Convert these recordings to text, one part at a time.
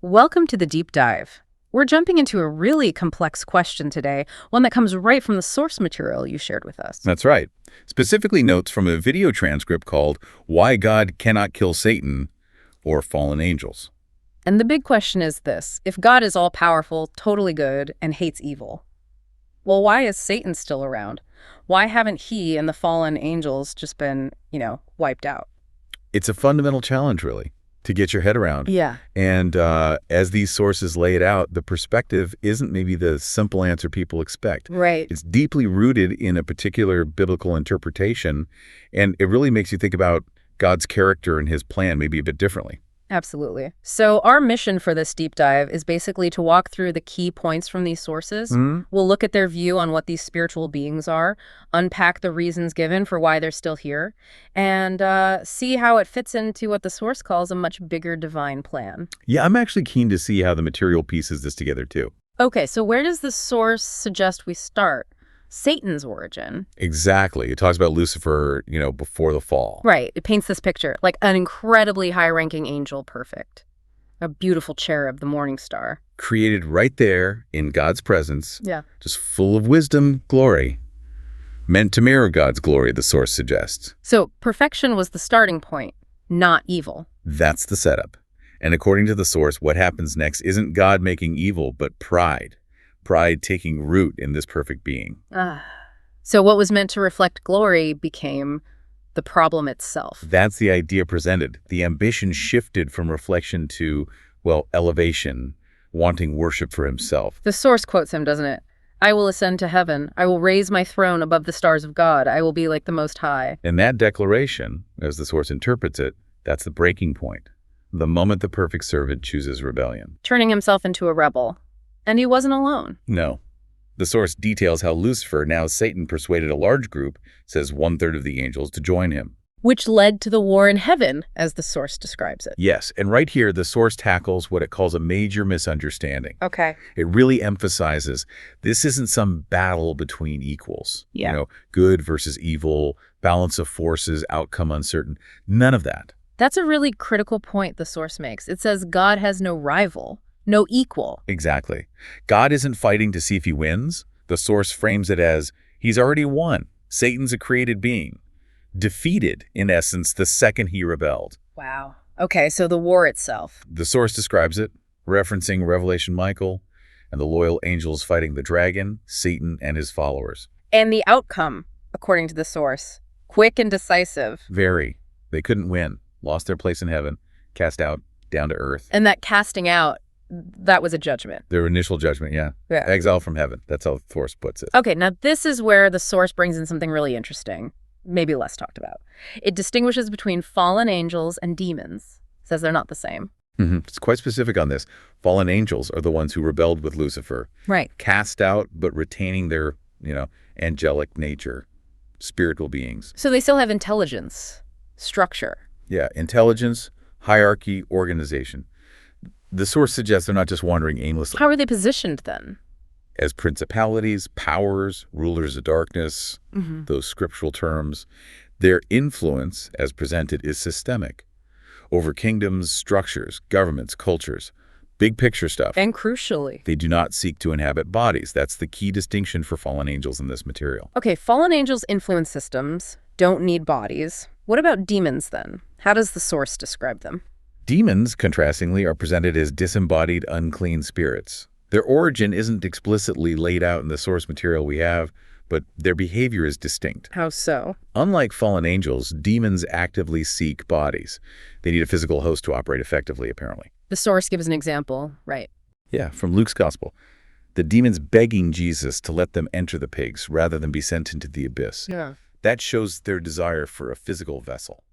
Welcome to the deep dive. We're jumping into a really complex question today, one that comes right from the source material you shared with us. That's right. Specifically notes from a video transcript called Why God Cannot Kill Satan or Fallen Angels. And the big question is this: if God is all-powerful, totally good, and hates evil, well, why is Satan still around? Why haven't he and the fallen angels just been, wiped out? It's a fundamental challenge, really, to get your head around. Yeah. And as these sources lay it out, the perspective isn't maybe the simple answer people expect. Right. It's deeply rooted in a particular biblical interpretation, and it really makes you think about God's character and his plan maybe a bit differently. Absolutely. So our mission for this deep dive is basically to walk through the key points from these sources. We'll look at their view on what these spiritual beings are, unpack the reasons given for why they're still here, and see how it fits into what the source calls a much bigger divine plan. Yeah, I'm actually keen to see how the material pieces this together, too. Okay, so where does the source suggest we start? Satan's origin. Exactly. It talks about Lucifer, before the fall. Right. It paints this picture, like an incredibly high-ranking angel, perfect. A beautiful cherub, the morning star. Created right there in God's presence. Yeah. Just full of wisdom, glory. Meant to mirror God's glory, the source suggests. So perfection was the starting point, not evil. That's the setup. And according to the source, what happens next isn't God making evil, but pride. Pride taking root in this perfect being. So what was meant to reflect glory became the problem itself. That's the idea presented. The ambition shifted from reflection to, elevation, wanting worship for himself. The source quotes him, doesn't it? I will ascend to heaven. I will raise my throne above the stars of God. I will be like the Most High. And that declaration, as the source interprets it, that's the breaking point. The moment the perfect servant chooses rebellion. Turning himself into a rebel. And he wasn't alone. No. The source details how Lucifer, now Satan, persuaded a large group, says 1/3 of the angels, to join him. Which led to the war in heaven, as the source describes it. Yes, and right here, the source tackles what it calls a major misunderstanding. Okay. It really emphasizes this isn't some battle between equals. Yeah. Good versus evil, balance of forces, outcome uncertain. None of that. That's a really critical point the source makes. It says God has no rival. No equal. Exactly. God isn't fighting to see if he wins. The source frames it as he's already won. Satan's a created being. Defeated, in essence, the second he rebelled. Wow. Okay, so the war itself. The source describes it, referencing Revelation Michael and the loyal angels fighting the dragon, Satan, and his followers. And the outcome, according to the source, quick and decisive. Very. They couldn't win. Lost their place in heaven. Cast out, down to earth. And that casting out, that was a judgment. Their initial judgment, yeah. Exile from heaven. That's how the source puts it. Okay, now this is where the source brings in something really interesting, maybe less talked about. It distinguishes between fallen angels and demons. Says they're not the same. It's quite specific on this. Fallen angels are the ones who rebelled with Lucifer. Right. Cast out, but retaining their, angelic nature. Spiritual beings. So they still have intelligence, structure. Yeah, intelligence, hierarchy, organization. The source suggests they're not just wandering aimlessly. How are they positioned then? As principalities, powers, rulers of darkness, those scriptural terms. Their influence, as presented, is systemic. Over kingdoms, structures, governments, cultures. Big picture stuff. And crucially, they do not seek to inhabit bodies. That's the key distinction for fallen angels in this material. Okay, fallen angels influence systems, don't need bodies. What about demons then? How does the source describe them? Demons, contrastingly, are presented as disembodied, unclean spirits. Their origin isn't explicitly laid out in the source material we have, but their behavior is distinct. How so? Unlike fallen angels, demons actively seek bodies. They need a physical host to operate effectively, apparently. The source gives an example, right? Yeah, from Luke's gospel. The demons begging Jesus to let them enter the pigs rather than be sent into the abyss. Yeah. That shows their desire for a physical vessel.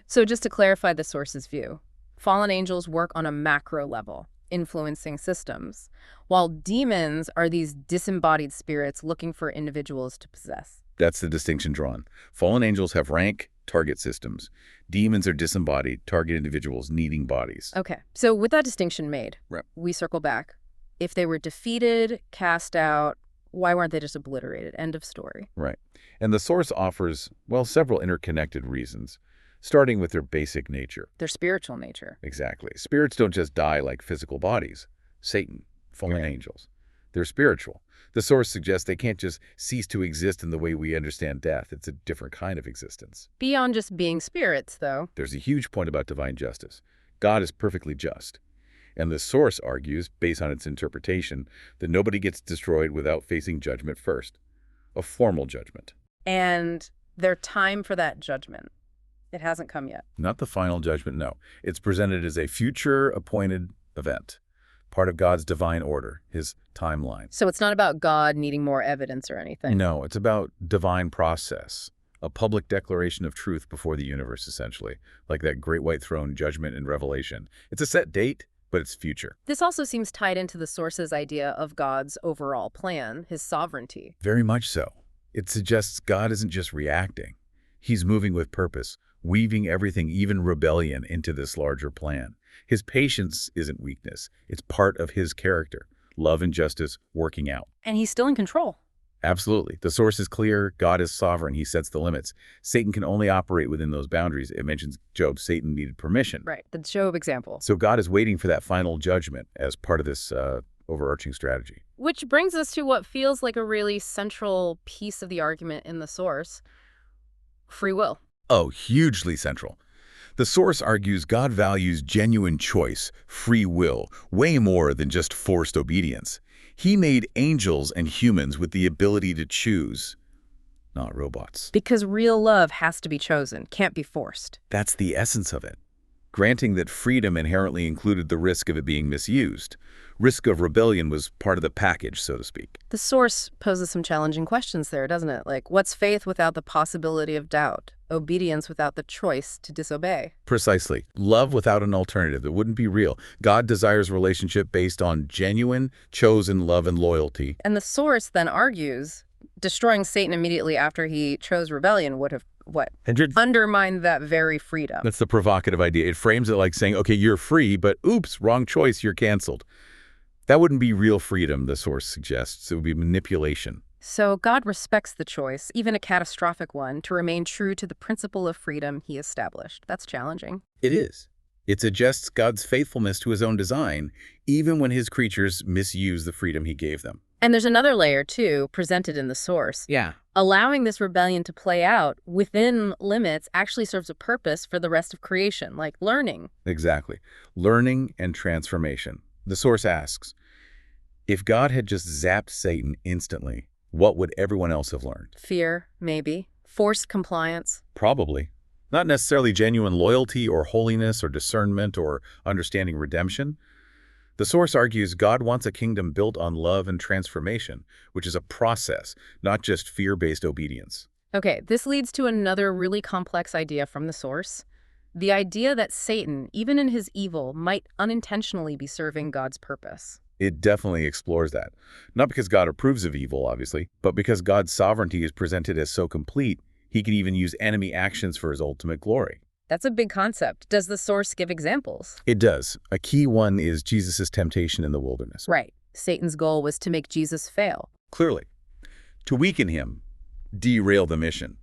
So just to clarify the source's view, fallen angels work on a macro level, influencing systems, while demons are these disembodied spirits looking for individuals to possess. That's the distinction drawn. Fallen angels have rank, target systems. Demons are disembodied, target individuals needing bodies. Okay, so with that distinction made, we circle back. If they were defeated, cast out, why weren't they just obliterated? End of story. Right. And the source offers, several interconnected reasons. starting with their basic nature. Their spiritual nature. Exactly. Spirits don't just die like physical bodies. Satan, fallen angels. They're spiritual. The source suggests they can't just cease to exist in the way we understand death. It's a different kind of existence. Beyond just being spirits, though. There's a huge point about divine justice. God is perfectly just. And the source argues, based on its interpretation, that nobody gets destroyed without facing judgment first. A formal judgment. And their time for that judgment. It hasn't come yet. Not the final judgment, no. It's presented as a future appointed event. Part of God's divine order, his timeline. So it's not about God needing more evidence or anything. No, it's about divine process. A public declaration of truth before the universe, essentially. Like that great white throne judgment in Revelation. It's a set date, but it's future. This also seems tied into the source's idea of God's overall plan, his sovereignty. Very much so. It suggests God isn't just reacting. He's moving with purpose, weaving everything, even rebellion, into this larger plan. His patience isn't weakness. It's part of his character. Love and justice working out. And he's still in control. Absolutely. The source is clear. God is sovereign. He sets the limits. Satan can only operate within those boundaries. It mentions Job. Satan needed permission. Right. The Job example. So God is waiting for that final judgment as part of this overarching strategy. Which brings us to what feels like a really central piece of the argument in the source. Free will. Oh, hugely central. The source argues God values genuine choice, free will, way more than just forced obedience. He made angels and humans with the ability to choose, not robots. Because real love has to be chosen, can't be forced. That's the essence of it. Granting that freedom inherently included the risk of it being misused. Risk of rebellion was part of the package, so to speak. The source poses some challenging questions there, doesn't it? Like, what's faith without the possibility of doubt? Obedience without the choice to disobey? Precisely. Love without an alternative. It wouldn't be real. God desires relationship based on genuine, chosen love and loyalty. And the source then argues, destroying Satan immediately after he chose rebellion would have, undermined that very freedom. That's the provocative idea. It frames it like saying, okay, you're free, but oops, wrong choice, you're canceled. That wouldn't be real freedom, the source suggests. It would be manipulation. So God respects the choice, even a catastrophic one, to remain true to the principle of freedom he established. That's challenging. It is. It suggests God's faithfulness to his own design, even when his creatures misuse the freedom he gave them. And there's another layer, too, presented in the source. Yeah. Allowing this rebellion to play out within limits actually serves a purpose for the rest of creation, like learning. Exactly. Learning and transformation. The source asks, if God had just zapped Satan instantly, what would everyone else have learned? Fear, maybe. Forced compliance. Probably. Not necessarily genuine loyalty or holiness or discernment or understanding redemption. The source argues God wants a kingdom built on love and transformation, which is a process, not just fear-based obedience. Okay, this leads to another really complex idea from the source. The idea that Satan, even in his evil, might unintentionally be serving God's purpose. It definitely explores that. Not because God approves of evil, obviously, but because God's sovereignty is presented as so complete, he can even use enemy actions for his ultimate glory. That's a big concept. Does the source give examples? It does. A key one is Jesus' temptation in the wilderness. Right. Satan's goal was to make Jesus fail. Clearly. To weaken him, derail the mission.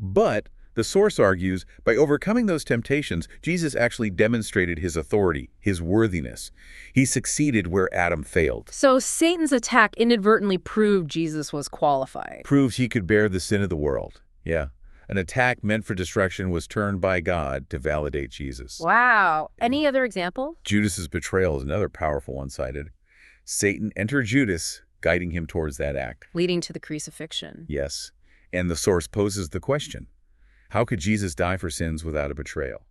But the source argues, by overcoming those temptations, Jesus actually demonstrated his authority, his worthiness. He succeeded where Adam failed. So Satan's attack inadvertently proved Jesus was qualified. Proved he could bear the sin of the world. Yeah. An attack meant for destruction was turned by God to validate Jesus. Wow. Any other example? Judas's betrayal is another powerful one-sided. Satan entered Judas, guiding him towards that act. Leading to the crucifixion. Yes. And the source poses the question, how could Jesus die for sins without a betrayal?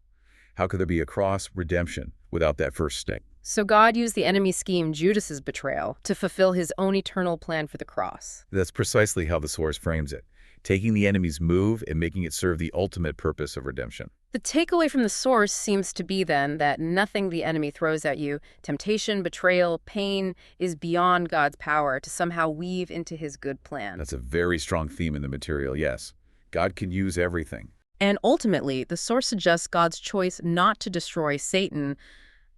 How could there be a cross redemption without that first step? So God used the enemy scheme, Judas's betrayal, to fulfill his own eternal plan for the cross. That's precisely how the source frames it, taking the enemy's move and making it serve the ultimate purpose of redemption. The takeaway from the source seems to be then that nothing the enemy throws at you, temptation, betrayal, pain, is beyond God's power to somehow weave into his good plan. That's a very strong theme in the material, yes. God can use everything. And ultimately, the source suggests God's choice not to destroy Satan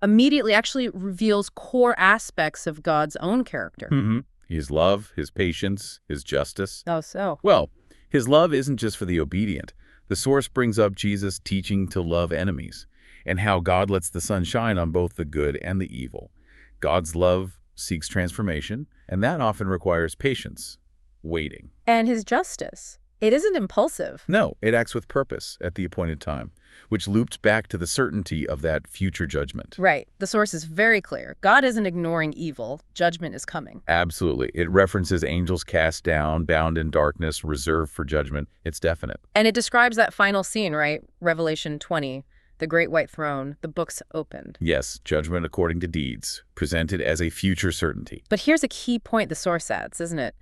immediately actually reveals core aspects of God's own character. His love, his patience, his justice. Oh, so? Well, his love isn't just for the obedient. The source brings up Jesus' teaching to love enemies and how God lets the sun shine on both the good and the evil. God's love seeks transformation, and that often requires patience, waiting. And his justice. It isn't impulsive. No, it acts with purpose at the appointed time, which loops back to the certainty of that future judgment. Right. The source is very clear. God isn't ignoring evil. Judgment is coming. Absolutely. It references angels cast down, bound in darkness, reserved for judgment. It's definite. And it describes that final scene, right? Revelation 20, the great white throne, the books opened. Yes, judgment according to deeds, presented as a future certainty. But here's a key point the source adds, isn't it?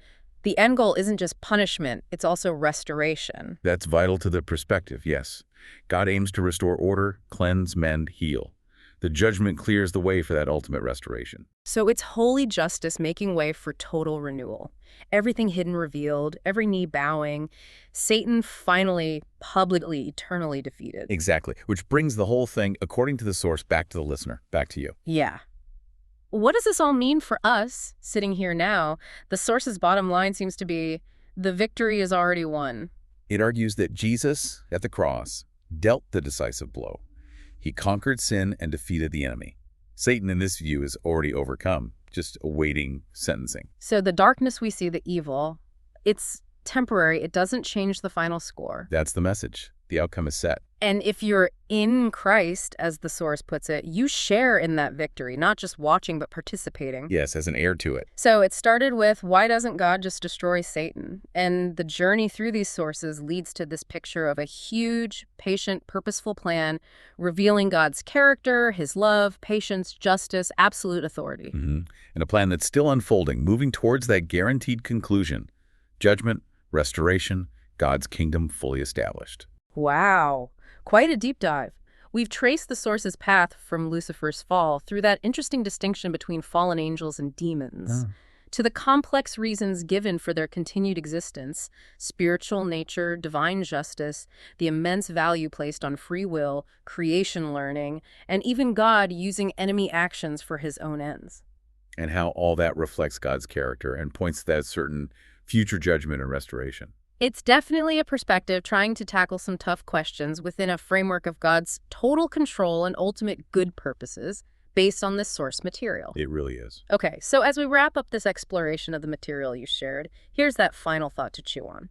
The end goal isn't just punishment, it's also restoration. That's vital to the perspective, yes. God aims to restore order, cleanse, mend, heal. The judgment clears the way for that ultimate restoration. So it's holy justice making way for total renewal. Everything hidden revealed, every knee bowing, Satan finally, publicly, eternally defeated. Exactly, which brings the whole thing, according to the source, back to the listener, back to you. Yeah. What does this all mean for us, sitting here now? The source's bottom line seems to be, the victory is already won. It argues that Jesus, at the cross, dealt the decisive blow. He conquered sin and defeated the enemy. Satan, in this view, is already overcome, just awaiting sentencing. So the darkness we see, the evil, it's temporary. It doesn't change the final score. That's the message. The outcome is set. And if you're in Christ, as the source puts it, you share in that victory, not just watching, but participating. Yes, as an heir to it. So it started with, why doesn't God just destroy Satan? And the journey through these sources leads to this picture of a huge, patient, purposeful plan, revealing God's character, his love, patience, justice, absolute authority. And a plan that's still unfolding, moving towards that guaranteed conclusion. Judgment, restoration, God's kingdom fully established. Wow. Quite a deep dive. We've traced the source's path from Lucifer's fall through that interesting distinction between fallen angels and demons, to the complex reasons given for their continued existence, spiritual nature, divine justice, the immense value placed on free will, creation learning, and even God using enemy actions for his own ends. And how all that reflects God's character and points to that certain future judgment and restoration. It's definitely a perspective trying to tackle some tough questions within a framework of God's total control and ultimate good purposes based on this source material. It really is. Okay, so as we wrap up this exploration of the material you shared, here's that final thought to chew on.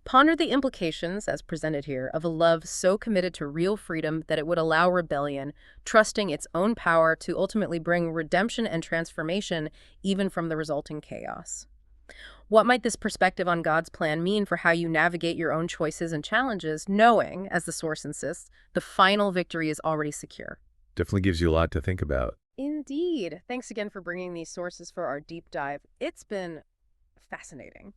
Ponder the implications, as presented here, of a love so committed to real freedom that it would allow rebellion, trusting its own power to ultimately bring redemption and transformation even from the resulting chaos. What might this perspective on God's plan mean for how you navigate your own choices and challenges, knowing, as the source insists, the final victory is already secure? Definitely gives you a lot to think about. Indeed. Thanks again for bringing these sources for our deep dive. It's been fascinating.